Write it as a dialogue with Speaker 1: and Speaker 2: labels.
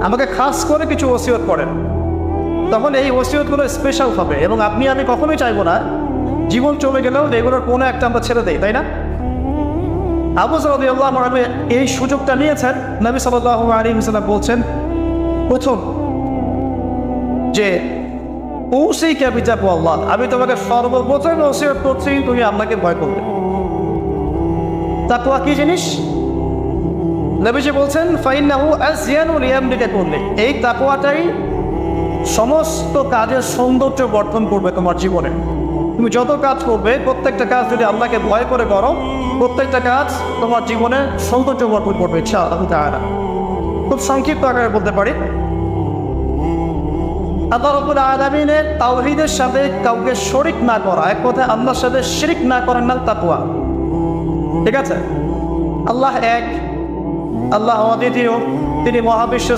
Speaker 1: আমাকে খাস করে কিছু ওসিয়ত করেন, তখন এই ওসিয়তগুলো স্পেশাল হবে এবং আপনি আমি কখনোই চাইবো না জীবন চলে গেলেও এগুলোর কোনো একটা আমরা ছেড়ে দেই, তাই না? আবু যর রাদিয়াল্লাহু আনহু এই সুযোগটা নিয়েছেন। নবী সাল্লাল্লাহু আলাইহি ওয়াসাল্লাম বলছেন, প্রথম যে উসিকা বিতাকওয়াল্লাহ, আমি তোমাকে সর্বপ্রথম ওসিয়ত করছি তুমি আল্লাহকে ভয় করবে। তাকওয়া কি জিনিস? নবীজি বলছেন ফাইন্নাহু আযয়ানু লিয়ামলিকা কুল্লি, এই তাকওয়াটাই সমস্ত কাজের সৌন্দর্য বর্ধন করবে তোমার জীবনে। তুমি যত কাজ করবে প্রত্যেকটা কাজ যদি আল্লাহকে ভয় করে করো, প্রত্যেকটা কাজ তোমার জীবনে সৌন্দর্য বর্ধন করবে ইনশাআল্লাহ তাআলা। খুব সংক্ষিপ্ত আকারে বলতে পারি, আল্লাহ রাব্বুল আলামিনের তাওহীদের সাথে কাউকে শরীক না করা, এক কথায় আল্লাহর সাথে শিরক না করার নাম তাকওয়া। ঠিক আছে? আল্লাহ এক, আল্লাহ অদ্বিতীয়, তিনি মহাবিশ্ব